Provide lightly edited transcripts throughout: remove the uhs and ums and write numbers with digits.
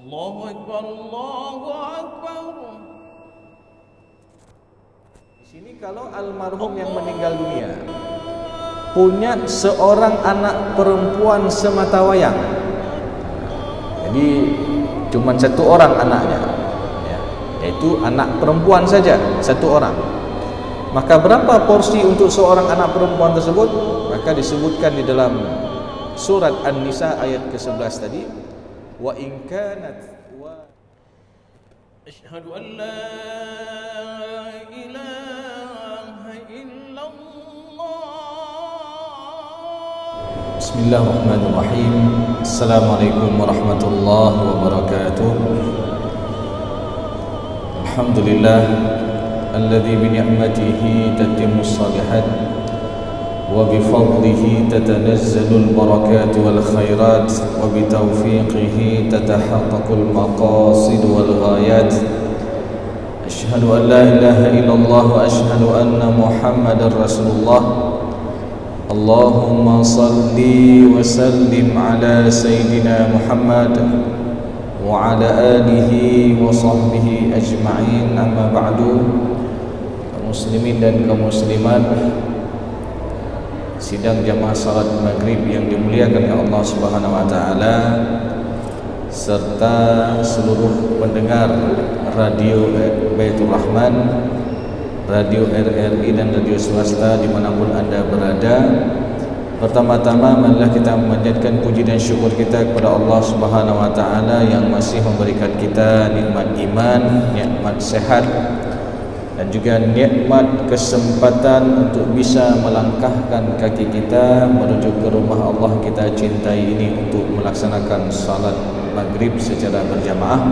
Allahu Akbar, Allahu Akbar. Di sini kalau almarhum yang meninggal dunia punya seorang anak perempuan sematawayang, jadi cuma satu orang anaknya, ya, yaitu anak perempuan saja, satu orang. Maka berapa porsi untuk seorang anak perempuan tersebut? Maka disebutkan di dalam surat An-Nisa ayat ke-11 tadi, wa in kanat wa Asyhadu an la ilaha illallah. Bismillahirrahmanirrahim. Assalamualaikum warahmatullahi wabarakatuh. Alhamdulillah alladzi bi ni'matihi tatimmus shalihat wa bi fadlihi tatanazzalul barakat wal khairat wa bi taufiqihi tatahaqqaqul maqasid wal ghayat. Asyhadu an la ilaha illallah wa asyhadu anna Muhammadar Rasulullah. Allahumma salli wa sallim ala Sayyidina Muhammad wa ala alihi wa sahbihi ajma'in, amma ba'du. Kaum muslimin dan kaum muslimat, sidang jamaah salat maghrib yang dimuliakan oleh Allah Subhanahu wa taala, serta seluruh pendengar radio Baitur Rahman, radio RRI dan radio swasta dimanapun anda berada. Pertama-tama marilah kita memanjatkan puji dan syukur kita kepada Allah Subhanahu wa taala yang masih memberikan kita nikmat iman, nikmat sehat, dan juga nikmat kesempatan untuk bisa melangkahkan kaki kita menuju ke rumah Allah kita cintai ini untuk melaksanakan salat maghrib secara berjamaah.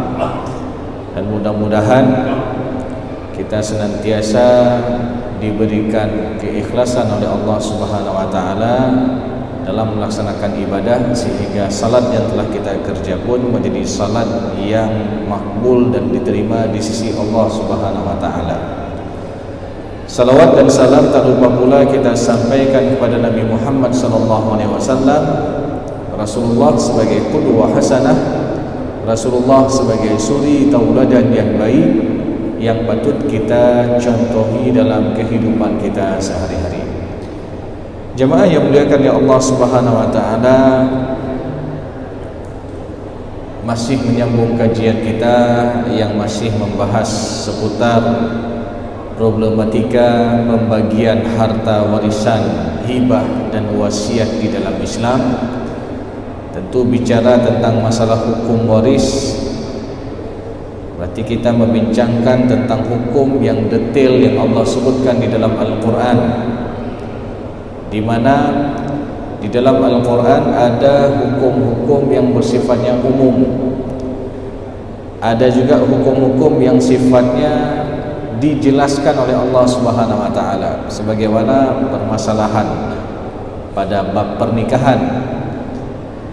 Dan mudah-mudahan kita senantiasa diberikan keikhlasan oleh Allah Subhanahu wa taala dalam melaksanakan ibadah, sehingga salat yang telah kita kerja pun menjadi salat yang makbul dan diterima di sisi Allah Subhanahu wa taala. Salawat dan salam tak lupa pula kita sampaikan kepada Nabi Muhammad sallallahu alaihi wasallam, Rasulullah sebagai qudwah hasanah, Rasulullah sebagai suri tauladan yang baik yang patut kita contohi dalam kehidupan kita sehari-hari. Jemaah yang dimuliakan oleh Allah Subhanahu wa taala, masih menyambung kajian kita yang masih membahas seputar problematika pembagian harta warisan, hibah dan wasiat di dalam Islam. Tentu bicara tentang masalah hukum waris, berarti kita membincangkan tentang hukum yang detail yang Allah sebutkan di dalam Al-Quran, di mana di dalam Al-Quran ada hukum-hukum yang bersifatnya umum, ada juga hukum-hukum yang sifatnya dijelaskan oleh Allah Subhanahu wa taala, sebagaimana permasalahan pada bab pernikahan.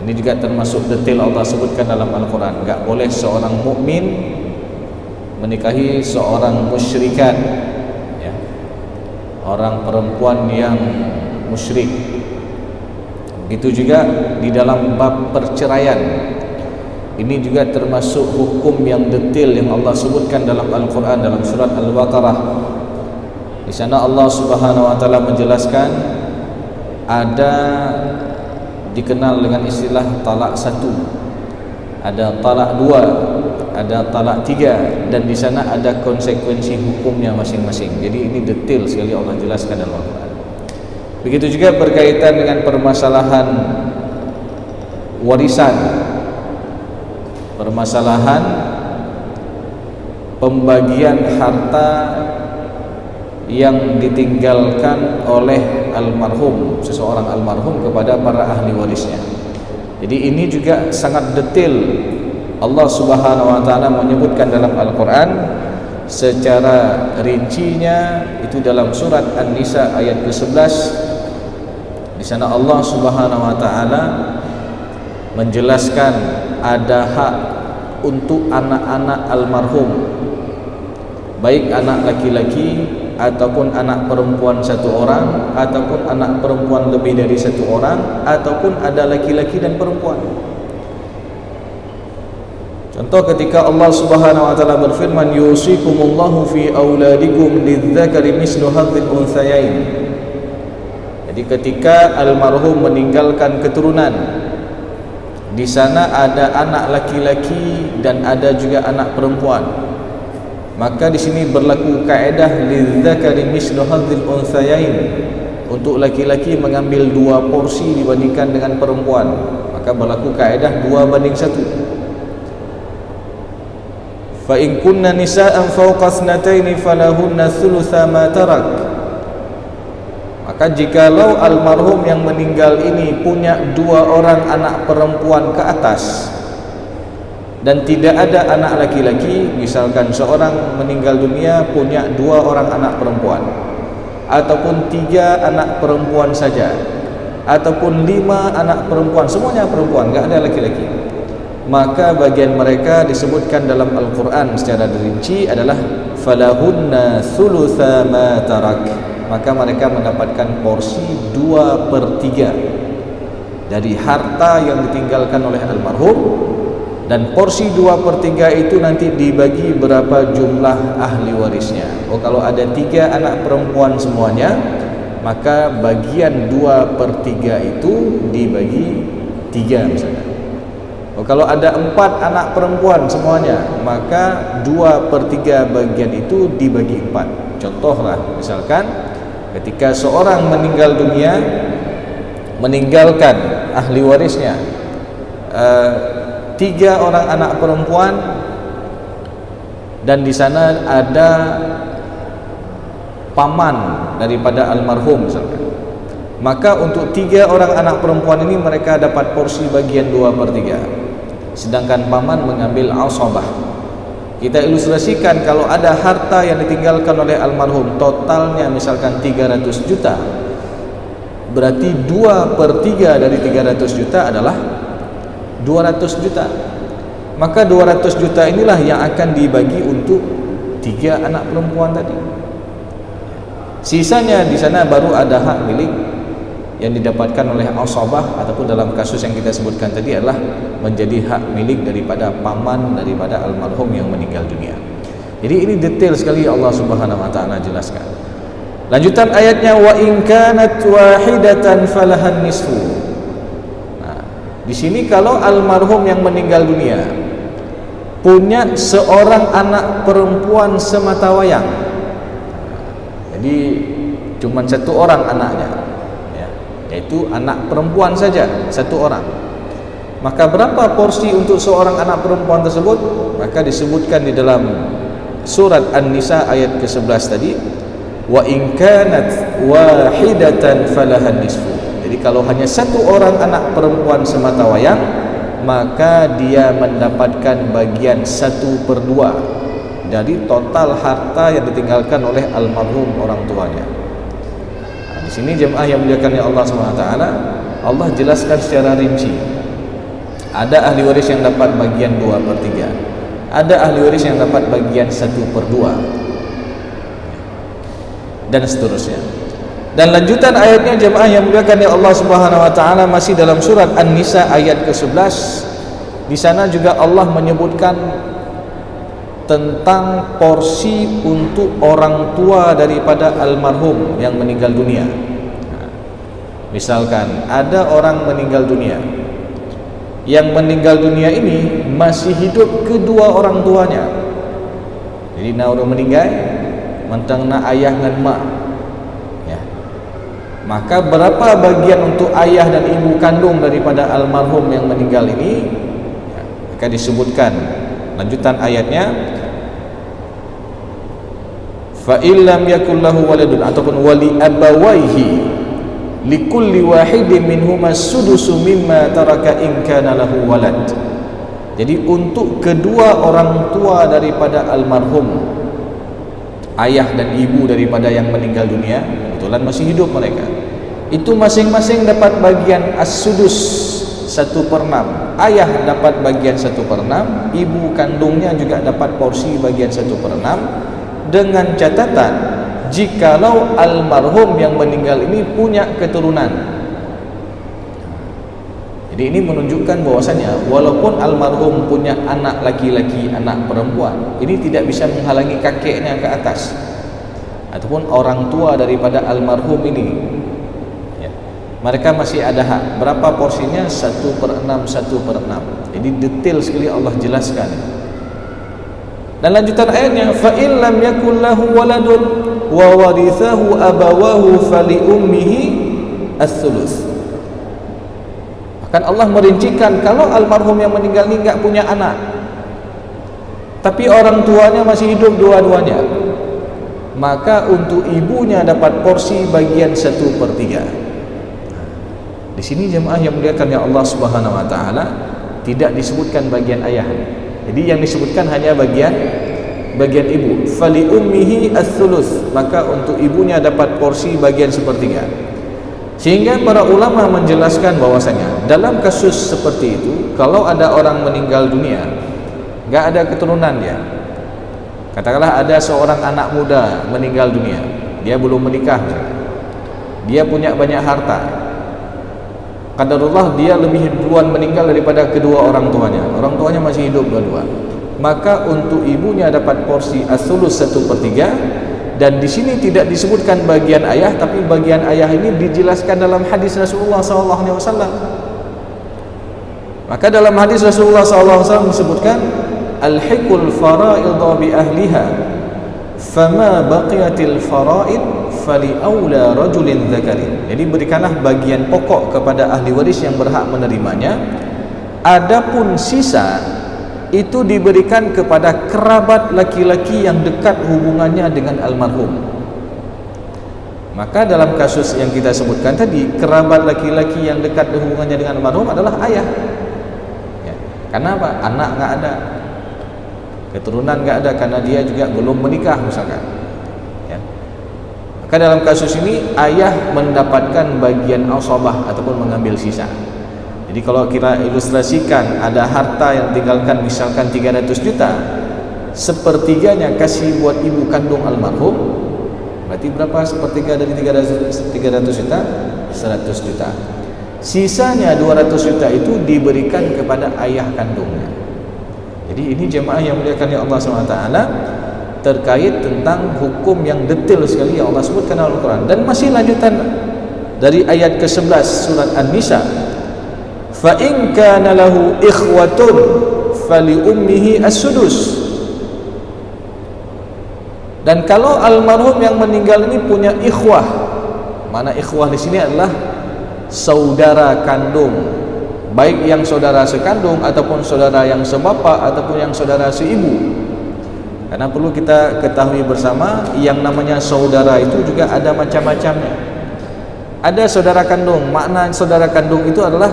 Ini juga termasuk detail Allah sebutkan dalam Al-Quran. Enggak boleh seorang mukmin menikahi seorang musyrikat, ya, orang perempuan yang musyrik. Begitu juga di dalam bab perceraian. Ini juga termasuk hukum yang detail yang Allah sebutkan dalam Al-Quran, dalam surat Al-Baqarah. Di sana Allah Subhanahu wa taala menjelaskan ada dikenal dengan istilah talak satu, ada talak dua, ada talak tiga, dan di sana ada konsekuensi hukumnya masing-masing. Jadi ini detail sekali Allah jelaskan dalam Al-Quran. Begitu juga berkaitan dengan permasalahan warisan, permasalahan pembagian harta yang ditinggalkan oleh almarhum, seseorang almarhum kepada para ahli warisnya. Jadi ini juga sangat detail Allah Subhanahu wa taala menyebutkan dalam Al-Quran secara rincinya, itu dalam surat An-Nisa ayat ke-11. Di sana Allah Subhanahu wa taala menjelaskan ada hak untuk anak-anak almarhum, baik anak laki-laki ataupun anak perempuan satu orang, ataupun anak perempuan lebih dari satu orang, ataupun ada laki-laki dan perempuan. Contoh ketika Allah Subhanahu wa taala berfirman, yusikumullahu fi auladikum lidzakari mislu hadzil unthayain. Jadi ketika almarhum meninggalkan keturunan, di sana ada anak laki-laki dan ada juga anak perempuan, maka di sini berlaku kaedah lidzakari mislu hadzil unthayain. Untuk laki-laki mengambil 2 porsi dibandingkan dengan perempuan, maka berlaku kaedah 2:1. Fa in kunna nisaan fawqa thnataini falahunna thulutsa ma tarak. Maka jikalau almarhum yang meninggal ini punya 2 orang anak perempuan ke atas dan tidak ada anak laki-laki, misalkan seorang meninggal dunia punya 2 orang anak perempuan, ataupun 3 anak perempuan saja, ataupun 5 anak perempuan, semuanya perempuan, enggak ada laki-laki, maka bagian mereka disebutkan dalam Al-Quran secara rinci adalah falahunna thulutsa ma tarak. Maka mereka mendapatkan porsi 2/3 dari harta yang ditinggalkan oleh almarhum, dan porsi 2/3 itu nanti dibagi berapa jumlah ahli warisnya. Kalau ada 3 anak perempuan semuanya, maka bagian 2/3 itu dibagi 3 misalnya. Kalau ada 4 anak perempuan semuanya, maka 2/3 bagian itu dibagi 4. Contohlah, misalkan ketika seorang meninggal dunia, meninggalkan ahli warisnya 3 orang anak perempuan, dan di sana ada paman daripada almarhum misalkan, maka untuk 3 orang anak perempuan ini mereka dapat porsi bagian 2/3, sedangkan paman mengambil asabah. Kita ilustrasikan, kalau ada harta yang ditinggalkan oleh almarhum totalnya misalkan 300 juta, berarti 2/3 dari 300 juta adalah 200 juta. Maka 200 juta inilah yang akan dibagi untuk 3 anak perempuan tadi. Sisanya di sana baru ada hak milik yang didapatkan oleh asabah, ataupun dalam kasus yang kita sebutkan tadi adalah menjadi hak milik daripada paman daripada almarhum yang meninggal dunia. Jadi ini detail sekali Allah Subhanahu wa taala jelaskan. Lanjutan ayatnya, wa in kanat wahidatan falahan nisfu. Nah, di sini kalau almarhum yang meninggal dunia punya seorang anak perempuan semata wayang, jadi cuma 1 orang anaknya, yaitu anak perempuan saja 1 orang, maka berapa porsi untuk seorang anak perempuan tersebut? Maka disebutkan di dalam surat An-Nisa ayat ke-11 tadi, wa in kanat wahidatan falahan nisfu. Jadi kalau hanya 1 orang anak perempuan semata wayang, maka dia mendapatkan bagian 1/2 dari total harta yang ditinggalkan oleh almarhum orang tuanya. Di sini jemaah yang muliakan Allah Subhanahu wa taala, Allah jelaskan secara rinci. Ada ahli waris yang dapat bagian 2/3. Ada ahli waris yang dapat bagian 1/2. Dan seterusnya. Dan lanjutan ayatnya jemaah yang muliakan Allah Subhanahu wa taala masih dalam surat An-Nisa ayat ke-11. Di sana juga Allah menyebutkan tentang porsi untuk orang tua daripada almarhum yang meninggal dunia. Misalkan ada orang meninggal dunia, yang meninggal dunia ini masih hidup kedua orang tuanya. Jadi na orang meninggal mentang na ayah dan mak, ya. Maka berapa bagian untuk ayah dan ibu kandung daripada almarhum yang meninggal ini, ya, maka disebutkan lanjutan ayatnya, fa illam yakul lahu waladun, ataupun wali abawaihi likulli wahidin minhuma sudusu mimma taraka in kana lahu walad. Jadi untuk kedua orang tua daripada almarhum, ayah dan ibu daripada yang meninggal dunia, kebetulan masih hidup mereka, itu masing-masing dapat bagian as-sudus 1/6. Ayah dapat bagian 1/6, ibu kandungnya juga dapat porsi bagian 1/6, dengan catatan jikalau almarhum yang meninggal ini punya keturunan. Jadi Jadi ini menunjukkan bahwasanya walaupun almarhum punya anak laki-laki, anak perempuan, ini tidak bisa menghalangi kakeknya ke atas ataupun orang tua daripada almarhum ini, ya. Mereka masih ada hak. Berapa porsinya? 1/6, 1/6. Jadi detail sekali Allah jelaskan. Dan lanjutan ayatnya, fa in lam yakul lahu waladun wa warithahu abawahu fali ummihi ats-tsulus. Bahkan Allah merincikan kalau almarhum yang meninggal ini enggak punya anak, tapi orang tuanya masih hidup dua-duanya, maka untuk ibunya dapat porsi bagian 1/3. Di sini jemaah yang muliakan ya Allah Subhanahu wa taala, tidak disebutkan bagian ayah. Jadi yang disebutkan hanya bagian ibu. Fali ummihi ats-tsulus, maka untuk ibunya dapat porsi bagian 1/3. Sehingga para ulama menjelaskan bahwasanya dalam kasus seperti itu, kalau ada orang meninggal dunia, enggak ada keturunan dia. Katakanlah ada seorang anak muda meninggal dunia, dia belum menikah, dia punya banyak harta. Qadarullah dia lebih duluan meninggal daripada kedua orang tuanya. Orang tuanya masih hidup dua-dua. Maka untuk ibunya dapat porsi as-sulus 1/3. Dan di sini tidak disebutkan bagian ayah, tapi bagian ayah ini dijelaskan dalam hadis Rasulullah SAW. Maka dalam hadis Rasulullah SAW disebutkan, al-hiqul fara'idha bi ahliha, fama baqiyatil fara'id fali aula rajulin dzakarin. Jadi berikanlah bagian pokok kepada ahli waris yang berhak menerimanya. Adapun sisa itu diberikan kepada kerabat laki-laki yang dekat hubungannya dengan almarhum. Maka dalam kasus yang kita sebutkan tadi, kerabat laki-laki yang dekat hubungannya dengan almarhum adalah ayah, ya. Karena apa? Anak nggak ada, keturunan nggak ada, karena dia juga belum menikah misalkan, ya. Maka dalam kasus ini ayah mendapatkan bagian asabah ataupun mengambil sisa. Jadi kalau kita ilustrasikan, ada harta yang tinggalkan misalkan 300 juta, 1/3-nya kasih buat ibu kandung almarhum, berarti berapa 1/3 dari 300 juta? 100 juta. Sisanya 200 juta itu diberikan kepada ayah kandungnya. Jadi ini jemaah yang muliakan ya Allah SWT, terkait tentang hukum yang detail sekali yang Allah sebutkan dalam Al-Quran. Dan masih lanjutan dari ayat ke-11 surat An-Nisa, fa in kana lahu ikhwatun fali ummihi as-sudus. Dan kalau almarhum yang meninggal ini punya ikhwah, mana ikhwah di sini adalah saudara kandung, baik yang saudara sekandung ataupun saudara yang sebapa ataupun yang saudara seibu. Karena perlu kita ketahui bersama, yang namanya saudara itu juga ada macam-macamnya. Ada saudara kandung, makna saudara kandung itu adalah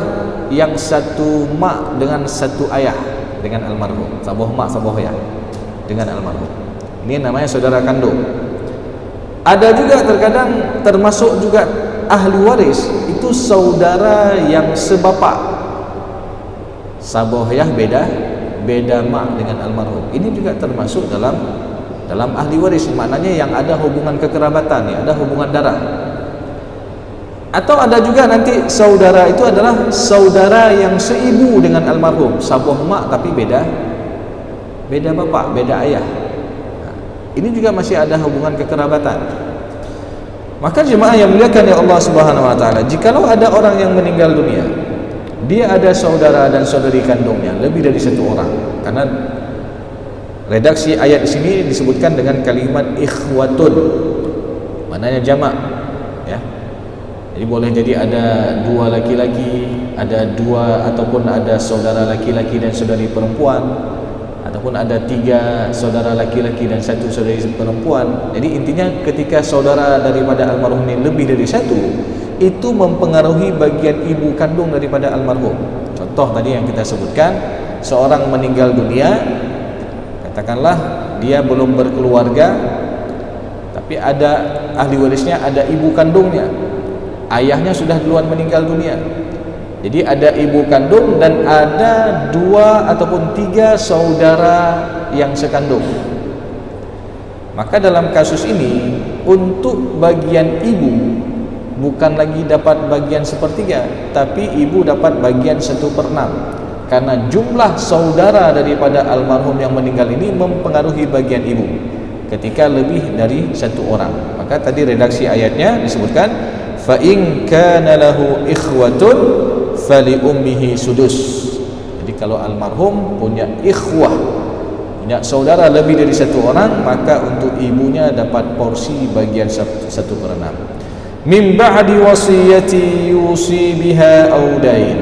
yang satu mak dengan satu ayah dengan almarhum, saboh mak saboh ayah dengan almarhum. Ini namanya saudara kandung. Ada juga terkadang termasuk juga ahli waris, itu saudara yang sebapa, saboh ayah beda mak dengan almarhum. Ini juga termasuk dalam ahli waris, maknanya yang ada hubungan kekerabatan, ya, ada hubungan darah. Atau ada juga nanti saudara itu adalah saudara yang seibu dengan almarhum, saboh mak tapi beda bapak, beda ayah. Nah, ini juga masih ada hubungan kekerabatan. Maka jemaah yang muliakan ya Allah Subhanahu wa taala, jikalau ada orang yang meninggal dunia, dia ada saudara dan saudari kandungnya lebih dari satu orang. Karena redaksi ayat di sini disebutkan dengan kalimat ikhwatun, maknanya jamak, ya. Jadi boleh jadi ada dua laki-laki, ada dua ataupun ada saudara laki-laki dan saudari perempuan, ataupun ada 3 saudara laki-laki dan 1 saudari perempuan. Jadi intinya ketika saudara daripada almarhum ini lebih dari 1, itu mempengaruhi bagian ibu kandung daripada almarhum. Contoh tadi yang kita sebutkan, seorang meninggal dunia, katakanlah dia belum berkeluarga, tapi ada ahli warisnya, ada ibu kandungnya. Ayahnya sudah duluan meninggal dunia. Jadi ada ibu kandung dan ada 2 ataupun 3 saudara yang sekandung. Maka dalam kasus ini, untuk bagian ibu bukan lagi dapat bagian sepertiga, tapi ibu dapat bagian 1/6, karena jumlah saudara daripada almarhum yang meninggal ini mempengaruhi bagian ibu ketika lebih dari satu orang. Maka tadi redaksi ayatnya disebutkan fa in kana lahu ikhwatun fali ummihi sudus. Jadi kalau almarhum punya ikhwah, punya saudara lebih dari satu orang, maka untuk ibunya dapat porsi bagian 1/6. Min ba'di wasiyati yusi biha aw dain.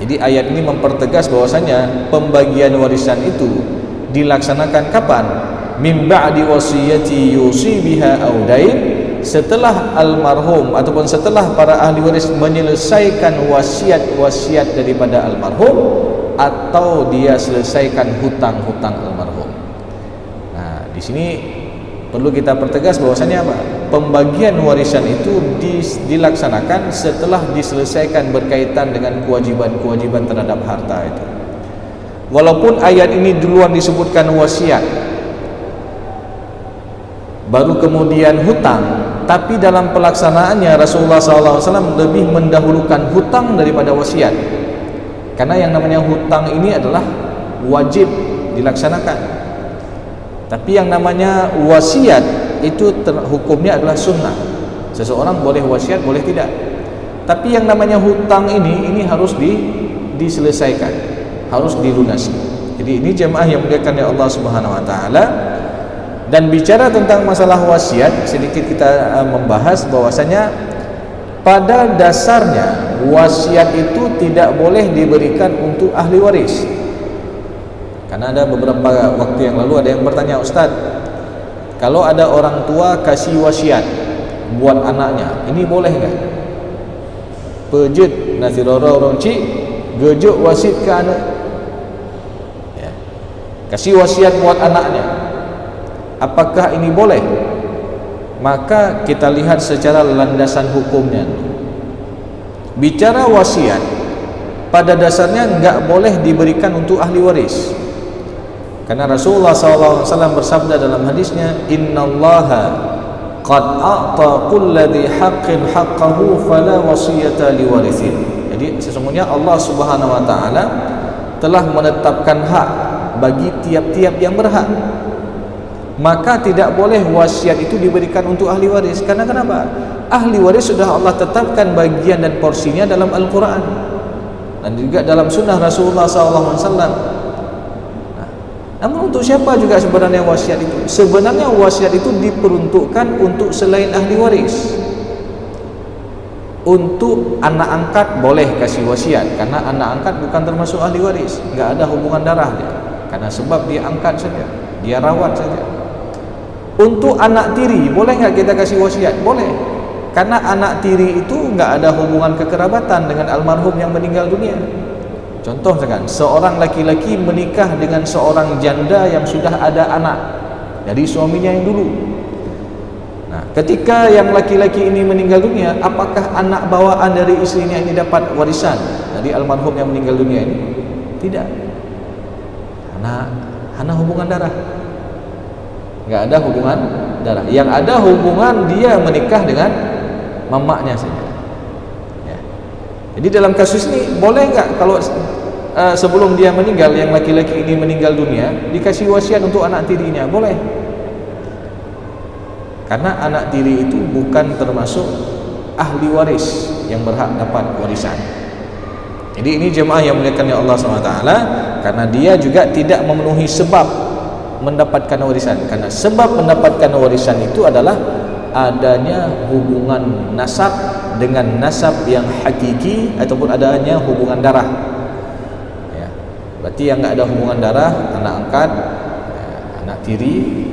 Jadi ayat ini mempertegas bahwasanya pembagian warisan itu dilaksanakan kapan? Min ba'di wasiyati yusi biha aw dain, setelah almarhum ataupun setelah para ahli waris menyelesaikan wasiat-wasiat daripada almarhum, atau dia selesaikan hutang-hutang almarhum. Nah, di sini perlu kita pertegas bahwasanya apa? Pembagian warisan itu dilaksanakan setelah diselesaikan berkaitan dengan kewajiban-kewajiban terhadap harta itu. Walaupun ayat ini duluan disebutkan wasiat, baru kemudian hutang, tapi dalam pelaksanaannya Rasulullah SAW lebih mendahulukan hutang daripada wasiat, karena yang namanya hutang ini adalah wajib dilaksanakan, tapi yang namanya wasiat itu hukumnya adalah sunnah. Seseorang boleh wasiat, boleh tidak, tapi yang namanya hutang ini harus diselesaikan, harus dilunasi. Jadi ini jemaah yang dimuliakan oleh Allah Subhanahu wa taala. Dan bicara tentang masalah wasiat, sedikit kita membahas bahwasanya pada dasarnya wasiat itu tidak boleh diberikan untuk ahli waris. Karena ada beberapa waktu yang lalu ada yang bertanya, Ustaz, kalau ada orang tua kasih wasiat buat anaknya, ini boleh enggak? Pejit nasi roro ronci gejuk wasit ke anak, ya. Kasih wasiat buat anaknya, apakah ini boleh? Maka kita lihat secara landasan hukumnya. Bicara wasiat pada dasarnya enggak boleh diberikan untuk ahli waris, karena Rasulullah SAW bersabda dalam hadisnya, innallaha qad a'ta kulladhi haqqin haqqahu fala wasiyata liwarithin. Jadi sesungguhnya Allah Subhanahu wa taala telah menetapkan hak bagi tiap-tiap yang berhak, maka tidak boleh wasiat itu diberikan untuk ahli waris. Karena kenapa? Ahli waris sudah Allah tetapkan bagian dan porsinya dalam Al-Quran dan juga dalam sunnah Rasulullah SAW. Namun untuk siapa juga sebenarnya wasiat itu? Sebenarnya wasiat itu diperuntukkan untuk selain ahli waris. Untuk anak angkat boleh kasih wasiat, karena anak angkat bukan termasuk ahli waris, enggak ada hubungan darah dia, karena sebab dia angkat saja, dia rawat saja. Untuk anak tiri boleh enggak kita kasih wasiat? Boleh, karena anak tiri itu enggak ada hubungan kekerabatan dengan almarhum yang meninggal dunia. Contoh misalkan seorang laki-laki menikah dengan seorang janda yang sudah ada anak dari suaminya yang dulu. Nah, ketika yang laki-laki ini meninggal dunia, apakah anak bawaan dari istrinya ini dapat warisan dari almarhum yang meninggal dunia ini? Tidak. Karena hubungan darah. Enggak ada hubungan darah. Yang ada hubungan dia menikah dengan mamaknya saja. Ya. Jadi dalam kasus ini boleh enggak kalau sebelum dia meninggal, yang laki-laki ini meninggal dunia, dikasih wasiat untuk anak tirinya? Boleh. Karena anak tiri itu bukan termasuk ahli waris yang berhak dapat warisan. Jadi ini jemaah yang muliakan oleh Allah SWT, karena dia juga tidak memenuhi sebab mendapatkan warisan. Karena sebab mendapatkan warisan itu adalah adanya hubungan nasab dengan nasab yang hakiki, ataupun adanya hubungan darah. Ya. Berarti yang enggak ada hubungan darah, anak angkat, anak tiri,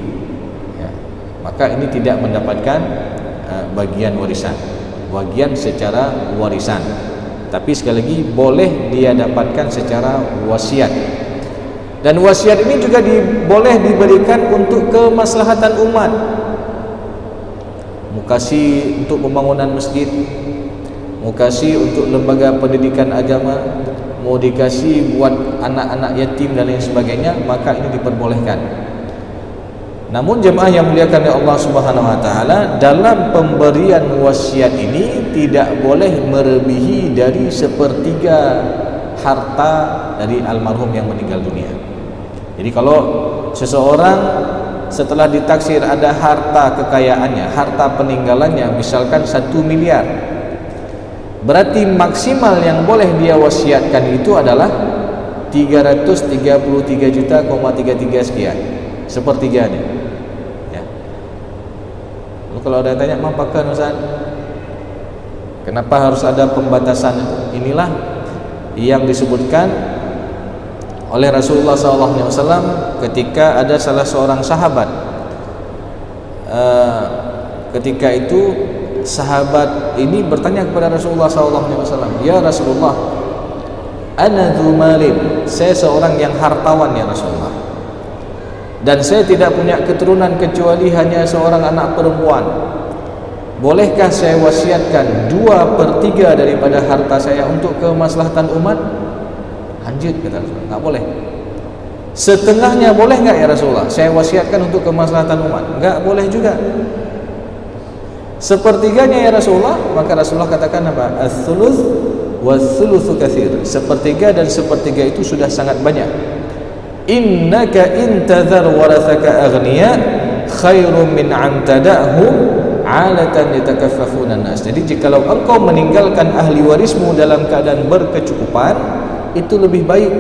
ya, maka ini tidak mendapatkan bagian warisan, bagian secara warisan. Tapi sekali lagi boleh dia dapatkan secara wasiat. Dan wasiat ini juga boleh diberikan untuk kemaslahatan umat. Mau kasih untuk pembangunan masjid, mau kasih untuk lembaga pendidikan agama, mau dikasih buat anak-anak yatim dan lain sebagainya, maka ini diperbolehkan. Namun jemaah yang muliakan oleh Allah Subhanahu wa taala, dalam pemberian wasiat ini tidak boleh melebihi dari sepertiga harta dari almarhum yang meninggal dunia. Jadi kalau seseorang setelah ditaksir ada harta kekayaannya, harta peninggalannya misalkan 1 miliar, berarti maksimal yang boleh dia wasiatkan itu adalah 333 juta, 33 sekian, sepertiganya. Ya. Lalu kalau ada yang tanya, apakah Ustaz, kenapa harus ada pembatasan itu? Inilah yang disebutkan oleh Rasulullah SAW ketika ada salah seorang sahabat. Ketika itu sahabat ini bertanya kepada Rasulullah SAW, "Ya Rasulullah, ana dzu malin, saya seorang yang hartawan ya Rasulullah, dan saya tidak punya keturunan kecuali hanya seorang anak perempuan. Bolehkah saya wasiatkan 2/3 daripada harta saya untuk kemaslahatan umat?" Lanjut, kata Rasulullah, enggak boleh. Setengahnya boleh enggak ya Rasulullah? Saya wasiatkan untuk kemaslahatan umat. Enggak boleh juga. Sepertiganya ya Rasulullah? Maka Rasulullah katakan apa? Ats-tsuluts was-tsulutsu katsir. Sepertiga dan sepertiga itu sudah sangat banyak. Innaka in tadhar warathaka aghniya khairum min an tada'hum 'alatan yatakaffafuna an-nas. Jadi jikalau engkau meninggalkan ahli warismu dalam keadaan berkecukupan, itu lebih baik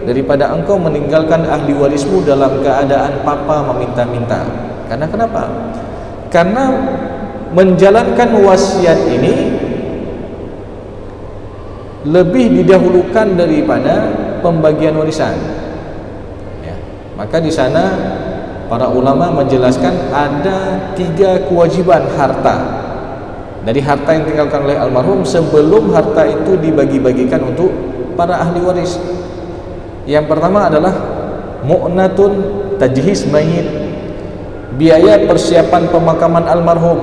daripada engkau meninggalkan ahli warismu dalam keadaan papa meminta-minta. Karena kenapa? Karena menjalankan wasiat ini lebih didahulukan daripada pembagian warisan. Ya. Maka di sana para ulama menjelaskan ada 3 kewajiban harta dari harta yang ditinggalkan oleh almarhum sebelum harta itu dibagi-bagikan untuk para ahli waris. Yang pertama adalah mu'natun tajhiz mayit, biaya persiapan pemakaman almarhum,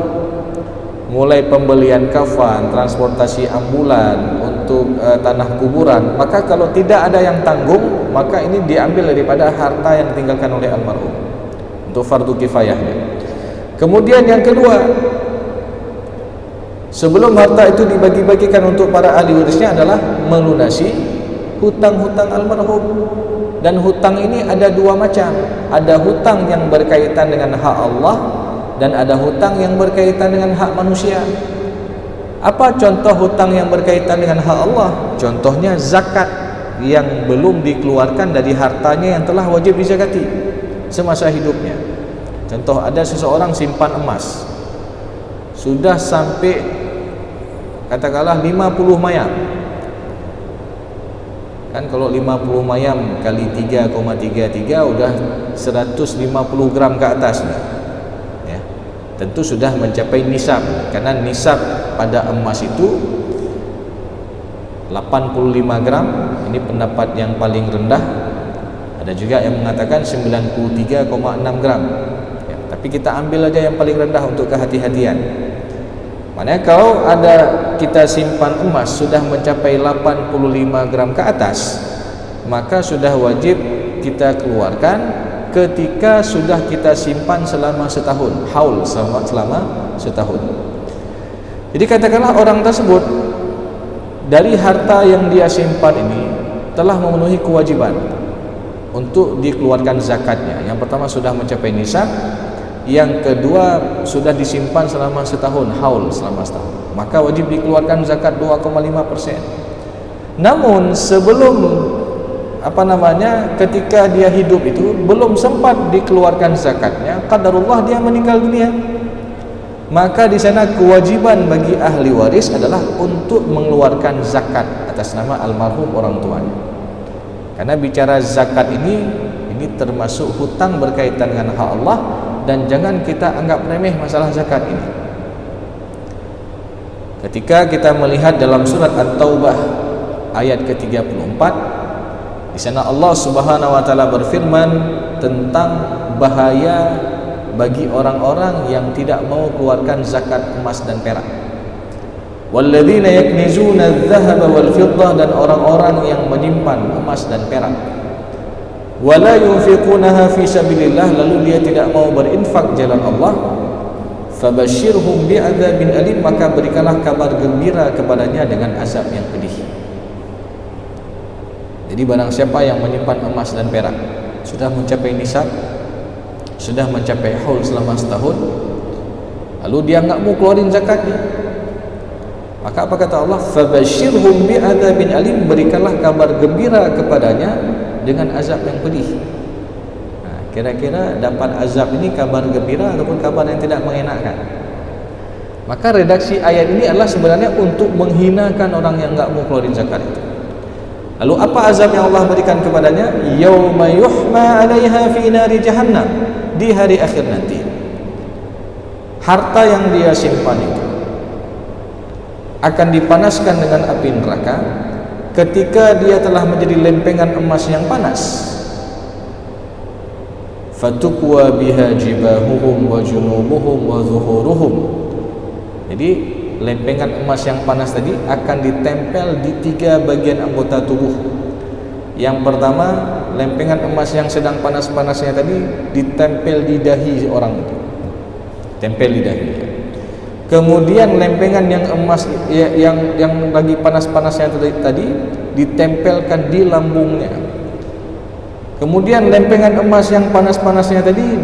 mulai pembelian kafan, transportasi ambulan untuk tanah kuburan. Maka kalau tidak ada yang tanggung, maka ini diambil daripada harta yang ditinggalkan oleh almarhum untuk fardu kifayahnya. Kemudian yang kedua, sebelum harta itu dibagi-bagikan untuk para ahli warisnya adalah melunasi hutang-hutang almarhum. Dan hutang ini ada 2 macam. Ada hutang yang berkaitan dengan hak Allah dan ada hutang yang berkaitan dengan hak manusia. Apa contoh hutang yang berkaitan dengan hak Allah? Contohnya zakat yang belum dikeluarkan dari hartanya yang telah wajib dizakati semasa hidupnya. Contoh, ada seseorang simpan emas sudah sampai katakanlah 50 mayam. Kan kalau 50 mayam kali 3,33 udah 150 gram ke atas. Ya. Tentu sudah mencapai nisab, karena nisab pada emas itu 85 gram. Ini pendapat yang paling rendah. Ada juga yang mengatakan 93,6 gram. Ya, tapi kita ambil aja yang paling rendah untuk kehati-hatian. Maknanya kalau ada kita simpan emas sudah mencapai 85 gram ke atas, maka sudah wajib kita keluarkan ketika sudah kita simpan selama setahun, haul selama setahun. Jadi katakanlah orang tersebut dari harta yang dia simpan ini telah memenuhi kewajiban untuk dikeluarkan zakatnya. Yang pertama sudah mencapai nisab, yang kedua sudah disimpan selama setahun, haul selama setahun, maka wajib dikeluarkan zakat 2,5%. Namun sebelum ketika dia hidup itu belum sempat dikeluarkan zakatnya, qadarullah dia meninggal dunia, maka di sana kewajiban bagi ahli waris adalah untuk mengeluarkan zakat atas nama almarhum orang tuanya. Karena bicara zakat ini termasuk hutang berkaitan dengan hak Allah, dan jangan kita anggap remeh masalah zakat ini. Ketika kita melihat dalam surat At-Taubah ayat ke-34, di sana Allah Subhanahu wa taala berfirman tentang bahaya bagi orang-orang yang tidak mau keluarkan zakat emas dan perak. Walladzina yaknizuna adh-dhahaba wal fiddah, dan orang-orang yang menyimpan emas dan perak. wala yunfiqunaha fi sabilillah, lalu dia tidak mau berinfak jalan Allah, fabashshirhum bi'adzabin alim, maka berikanlah kabar gembira kepadanya dengan azab yang pedih. Jadi barang siapa yang menyimpan emas dan perak, sudah mencapai nisab, sudah mencapai haul selama setahun, lalu dia enggak mau keluarin zakatnya, maka apa kata Allah? Fabashshirhum bi'adzabin alim, berikanlah kabar gembira kepadanya dengan azab yang pedih. Nah, kira-kira dapat azab ini kabar gembira ataupun kabar yang tidak mengenakkan? Maka redaksi ayat ini adalah sebenarnya untuk menghinakan orang yang enggak mau keluarin zakat itu. Lalu apa azab yang Allah berikan kepadanya? Yauma yuhma 'alaiha fi nari jahannam, di hari akhir nanti harta yang dia simpan itu akan dipanaskan dengan api neraka ketika dia telah menjadi lempengan emas yang panas. Fatukwa biha jibahuhum wa junubuhum wa zuhuruhum. Jadi lempengan emas yang panas tadi akan ditempel di 3 bagian anggota tubuh. Yang pertama, lempengan emas yang sedang panas-panasnya tadi ditempel di dahi orang itu, tempel di dahinya. Kemudian lempengan yang emas yang lagi panas-panasnya tadi ditempelkan di lambungnya. Kemudian lempengan emas yang panas-panasnya tadi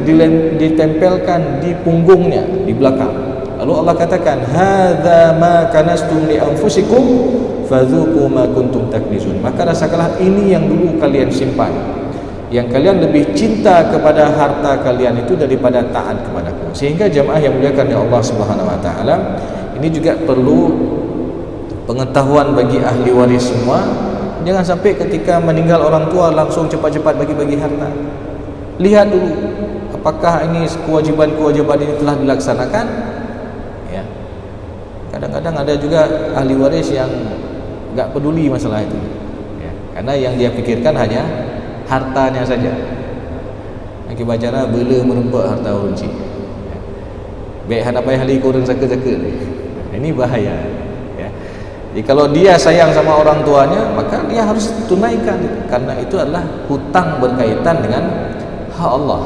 ditempelkan di punggungnya, di belakang. Lalu Allah katakan, hadza ma kanastum li anfusikum fadzuqu ma kuntum taknizun. Maka rasakanlah ini yang dulu kalian simpan, yang kalian lebih cinta kepada harta kalian itu daripada taat kepadaku. Sehingga jamaah yang muliakan ya Allah Subhanahu wa taala, ini juga perlu pengetahuan bagi ahli waris semua. Jangan sampai ketika meninggal orang tua langsung cepat-cepat bagi-bagi harta. Lihat dulu apakah ini kewajiban-kewajiban ini telah dilaksanakan. Ya. Kadang-kadang ada juga ahli waris yang enggak peduli masalah itu. Ya. Karena yang dia pikirkan hanya hartanya saja. Yang bacara bela merempak harta orang cik. Ya. Baik hadapi ahli kurang saka-saka. Ini bahaya. Ya. Jadi kalau dia sayang sama orang tuanya, maka dia harus tunaikan, karena itu adalah hutang berkaitan dengan hak Allah.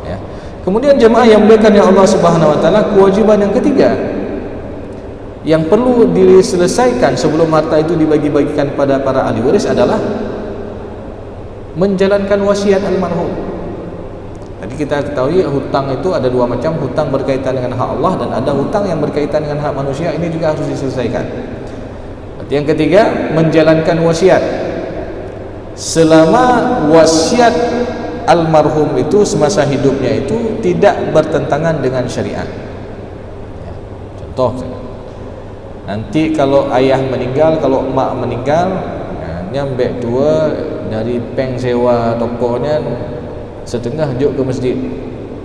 Ya. Kemudian jemaah yang muliakan ya Allah Subhanahu wa taala, kewajiban yang ketiga yang perlu diselesaikan sebelum harta itu dibagi-bagikan pada para ahli waris adalah menjalankan wasiat almarhum. Tadi kita ketahui hutang itu ada 2 macam, hutang berkaitan dengan hak Allah dan ada hutang yang berkaitan dengan hak manusia. Ini juga harus diselesaikan. Yang ketiga, menjalankan wasiat. Selama wasiat almarhum itu semasa hidupnya itu tidak bertentangan dengan syariat. Contoh, nanti kalau ayah meninggal, kalau emak meninggal, nyambek tua dari peng sewa tokonya, setengah juk ke masjid,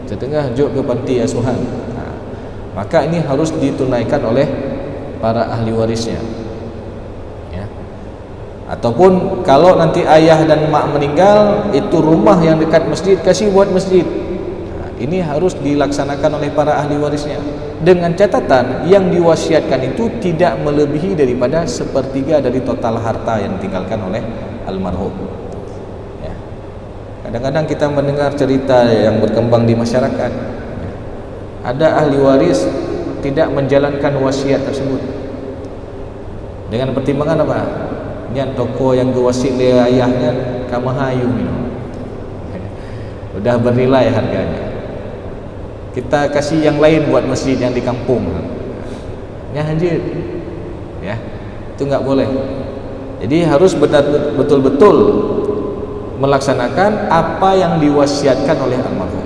setengah juk ke panti asuhan. Maka ini harus ditunaikan oleh para ahli warisnya. Ya. Ataupun kalau nanti ayah dan emak meninggal, itu rumah yang dekat masjid kasih buat masjid. Ini harus dilaksanakan oleh para ahli warisnya, dengan catatan yang diwasiatkan itu tidak melebihi daripada 1/3 dari total harta yang ditinggalkan oleh almarhum. Ya. Kadang-kadang kita mendengar cerita yang berkembang di masyarakat, ada ahli waris tidak menjalankan wasiat tersebut dengan pertimbangan apa? Nyan toko yang diwasiat oleh ayahnya kamahayu, udah bernilai harganya, kita kasih yang lain buat masjid yang di kampung. Ya anjir. Ya. Itu enggak boleh. Jadi harus betul-betul melaksanakan apa yang diwasiatkan oleh almarhum.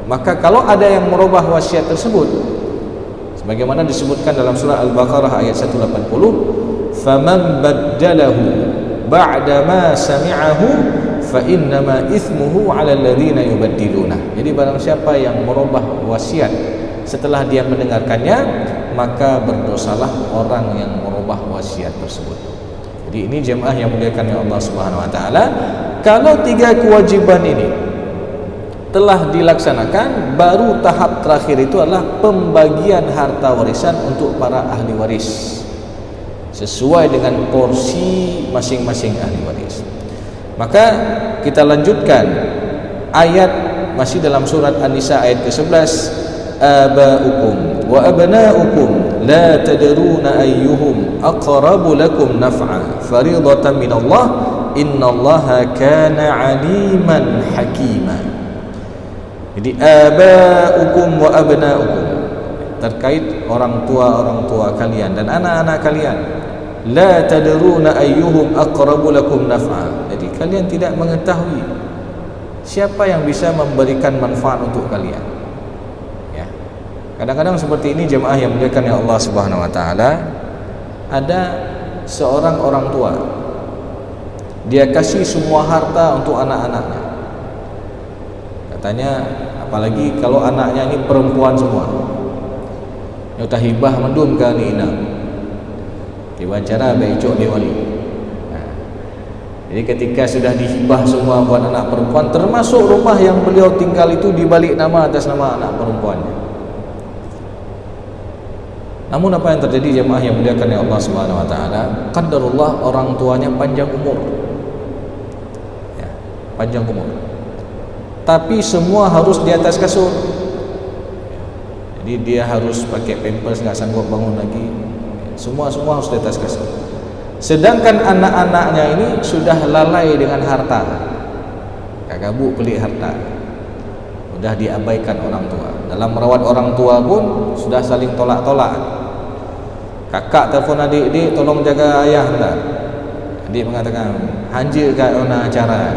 Maka kalau ada yang merubah wasiat tersebut, sebagaimana disebutkan dalam surah Al-Baqarah ayat 180, "Faman baddalahu ba'da ma sami'ahu fa innama ithmuhu 'alal ladzina yubaddiluna." Jadi barang siapa yang merubah wasiat setelah dia mendengarkannya, maka berdosalah orang yang merubah wasiat tersebut. Jadi ini jemaah yang muliakan ya Allah Subhanahu wa taala, kalau 3 kewajiban ini telah dilaksanakan, baru tahap terakhir itu adalah pembagian harta warisan untuk para ahli waris sesuai dengan porsi masing-masing ahli waris. Maka kita lanjutkan ayat masih dalam surat An-Nisa ayat ke-11, aba'ukum wa abna'ukum la tadruna ayyuhum aqrabu lakum naf'a fariidatan minallah innallaha kana 'aliman hakima. Jadi aba'ukum wa abna'ukum terkait orang tua kalian dan anak-anak kalian. La tadruna ayyuhum aqrabu lakum naf'a. Jadi kalian tidak mengetahui siapa yang bisa memberikan manfaat untuk kalian. Ya. Kadang-kadang seperti ini jemaah yang dimuliakan oleh Allah Subhanahu wa taala, ada seorang orang tua. Dia kasih semua harta untuk anak-anaknya. Katanya apalagi kalau anaknya ini perempuan semua. Nyata hibah mendum kali ina. Diwawancara becok di wali. Nah, jadi ketika sudah dihibah semua buat anak perempuan, termasuk rumah yang beliau tinggal itu dibalik nama atas nama anak perempuannya. Namun apa yang terjadi jemaah yang dimuliakan oleh Allah Subhanahu wa taala, qadarullah orang tuanya panjang umur. Ya, panjang umur. Tapi semua harus di atas kasur. Jadi dia harus pakai pampers, enggak sanggup bangun lagi. Semua harus di atas kasur. Sedangkan anak-anaknya ini sudah lalai dengan harta. Kagabuk pelik harta. Sudah diabaikan orang tua. Dalam merawat orang tua pun sudah saling tolak-tolak. Kakak telefon adik, tolong jaga ayah enggak? Adik mengatakan, "Hanjir kat ona acara.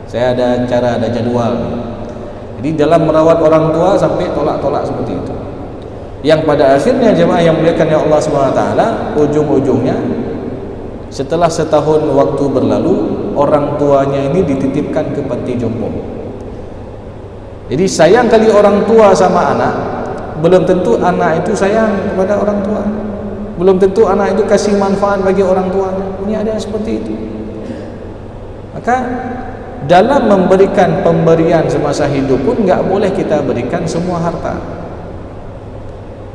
Saya ada acara, ada jadual." Jadi dalam merawat orang tua sampai tolak-tolak seperti itu. Yang pada akhirnya jemaah yang dimuliakan oleh Allah Subhanahu wa taala, ujung-ujungnya setelah setahun waktu berlalu, orang tuanya ini dititipkan ke panti jompo. Jadi sayang kali orang tua sama anak, belum tentu anak itu sayang kepada orang tua. Belum tentu anak itu kasih manfaat bagi orang tuanya. Ini ada yang seperti itu. Maka dalam memberikan pemberian semasa hidup pun enggak boleh kita berikan semua harta.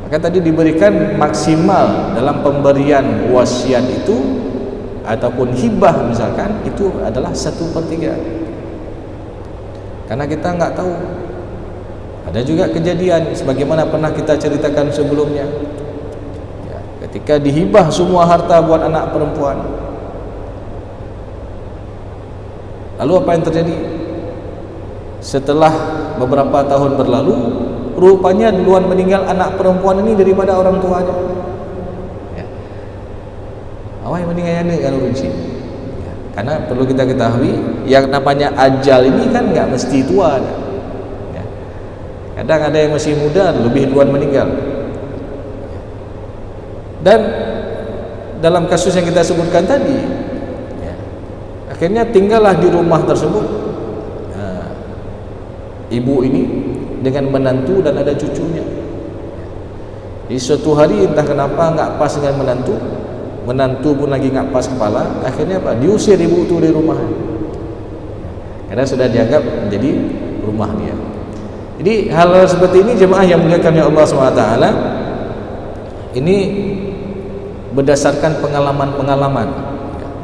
Maka tadi diberikan maksimal dalam pemberian wasiat itu ataupun hibah misalkan, itu adalah 1/3. Karena kita enggak tahu. Ada juga kejadian sebagaimana pernah kita ceritakan sebelumnya. Ya, ketika dihibah semua harta buat anak perempuan. Lalu apa yang terjadi? Setelah beberapa tahun berlalu, rupanya duluan meninggal anak perempuan ini daripada orang tuanya. Ya. Awal yang meninggalnya ini kalau rinci. Ya. Karena perlu kita ketahui, yang namanya ajal ini kan nggak mesti tua. Ya. Kadang ada yang masih muda, lebih duluan meninggal. Dan dalam kasus yang kita sebutkan tadi, ya, akhirnya tinggallah di rumah tersebut ibu ini dengan menantu dan ada cucunya. Di suatu hari entah kenapa enggak pas dengan menantu pun lagi enggak pas kepala, akhirnya apa? Diusir ibu itu dari rumah. Karena sudah dianggap menjadi rumah dia. Jadi hal seperti ini jemaah yang dimuliakan oleh Allah SWT, ini berdasarkan pengalaman-pengalaman.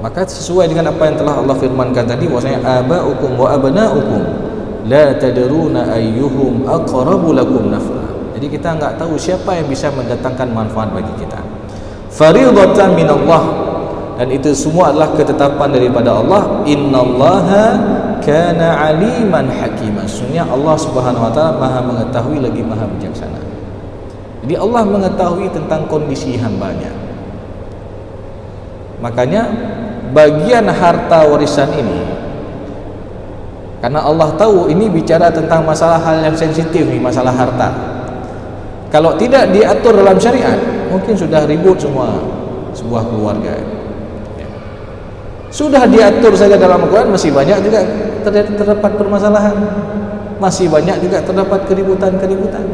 Maka sesuai dengan apa yang telah Allah firmankan tadi, bahwasanya aba'ukum wa abna'ukum la tadruna ayyuhum aqrabu lakum naf'a. Jadi kita enggak tahu siapa yang bisa mendatangkan manfaat bagi kita. Fariidatan minallah, dan itu semua adalah ketetapan daripada Allah. Innallaha kana aliman hakima. Sesungguhnya Allah Subhanahu wa taala Maha mengetahui lagi Maha bijaksana. Jadi Allah mengetahui tentang kondisi hambanya. Makanya bagian harta warisan ini, karena Allah tahu ini bicara tentang masalah hal yang sensitif nih, masalah harta. Kalau tidak diatur dalam syariat, mungkin sudah ribut semua sebuah keluarga. Ya. Sudah diatur saja dalam Al-Quran, masih banyak juga terdapat permasalahan, masih banyak juga terdapat keributan-keributan.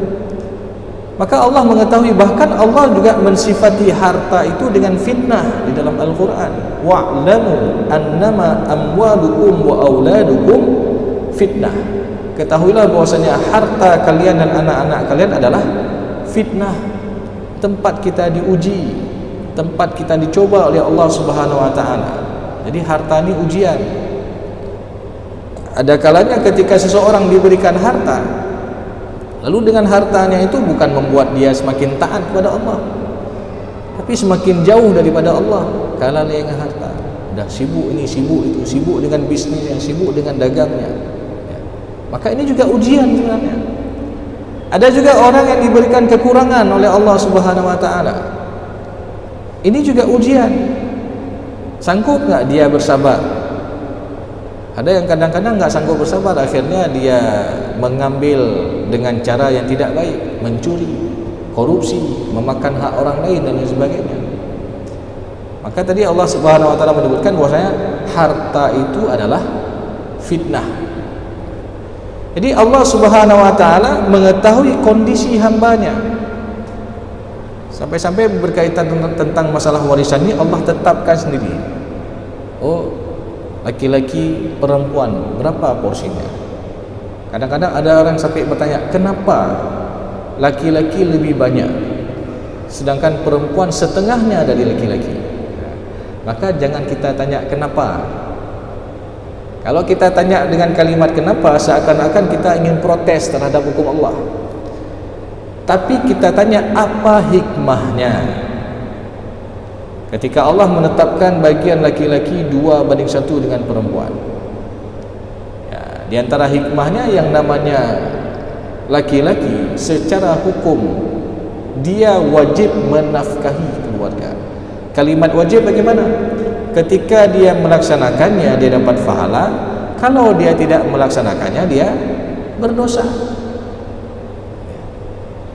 Maka Allah mengetahui, bahkan Allah juga mensifati harta itu dengan fitnah di dalam Al-Quran. Wa'lamu annama amwalukum wa auladukum fitnah. Ketahuilah bahwasanya harta kalian dan anak-anak kalian adalah fitnah, tempat kita diuji, tempat kita dicoba oleh Allah Subhanahu wa taala. Jadi harta ini ujian. ada kalanya ketika seseorang diberikan harta, lalu dengan hartanya itu bukan membuat dia semakin taat kepada Allah, tapi semakin jauh daripada Allah. Kalah dengan harta, dah sibuk ini, sibuk itu, sibuk dengan bisnisnya, sibuk dengan dagangnya. Maka ini juga ujian sebenarnya. Ada juga orang yang diberikan kekurangan oleh Allah Subhanahu wa taala. Ini juga ujian. Sanggup enggak dia bersabar? Ada yang kadang-kadang enggak sanggup bersabar, akhirnya dia mengambil dengan cara yang tidak baik, mencuri, korupsi, memakan hak orang lain dan lain sebagainya. Maka tadi Allah Subhanahu wa taala menyebutkan bahwasanya harta itu adalah fitnah. Jadi Allah Subhanahu wa taala mengetahui kondisi hambanya. Sampai-sampai berkaitan tentang masalah warisan ini Allah tetapkan sendiri. Oh, laki-laki, perempuan berapa porsinya? Kadang-kadang ada orang sampai bertanya, kenapa laki-laki lebih banyak sedangkan perempuan setengahnya dari laki-laki? Maka jangan kita tanya kenapa. Kalau kita tanya dengan kalimat kenapa, seakan-akan kita ingin protes terhadap hukum Allah. Tapi kita tanya apa hikmahnya ketika Allah menetapkan bagian laki-laki 2:1 dengan perempuan. Ya, di antara hikmahnya yang namanya laki-laki secara hukum dia wajib menafkahi keluarga. Kalimat wajib bagaimana? Ketika dia melaksanakannya dia dapat pahala, kalau dia tidak melaksanakannya dia berdosa.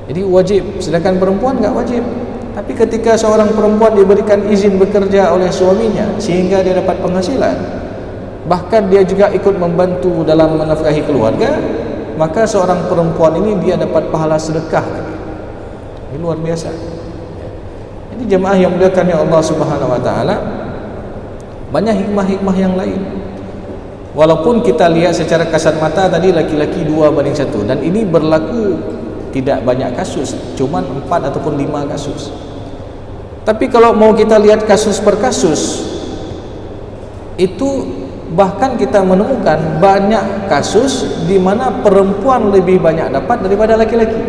Jadi wajib, sedangkan perempuan enggak wajib. Tapi ketika seorang perempuan diberikan izin bekerja oleh suaminya sehingga dia dapat penghasilan, bahkan dia juga ikut membantu dalam menafkahi keluarga, maka seorang perempuan ini dia dapat pahala sedekah lagi. Ini luar biasa. Jadi jemaah yang dimuliakan oleh Allah Subhanahu wa taala, banyak hikmah-hikmah yang lain. Walaupun kita lihat secara kasat mata tadi laki-laki 2:1, dan ini berlaku tidak banyak kasus, cuma 4 ataupun 5 kasus. Tapi kalau mau kita lihat kasus per kasus, itu bahkan kita menemukan banyak kasus di mana perempuan lebih banyak dapat daripada laki-laki.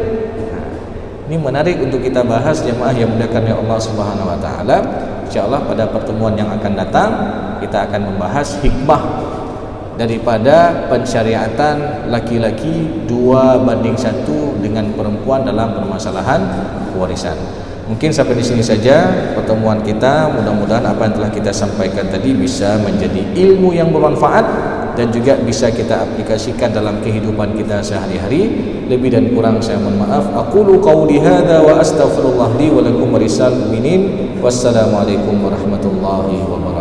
Ini menarik untuk kita bahas jemaah yang dimuliakan oleh Allah Subhanahu wa taala. Insyaallah pada pertemuan yang akan datang kita akan membahas hikmah daripada pensyariatan laki-laki 2:1 dengan perempuan dalam permasalahan warisan. Mungkin sampai di sini saja pertemuan kita. Mudah-mudahan apa yang telah kita sampaikan tadi bisa menjadi ilmu yang bermanfaat dan juga bisa kita aplikasikan dalam kehidupan kita sehari-hari. Lebih dan kurang saya mohon maaf. Aqulu qauli hadza wa astaghfirullah li wa lakum wa lisal mu'minin. Wassalamualaikum warahmatullahi wabarakatuh.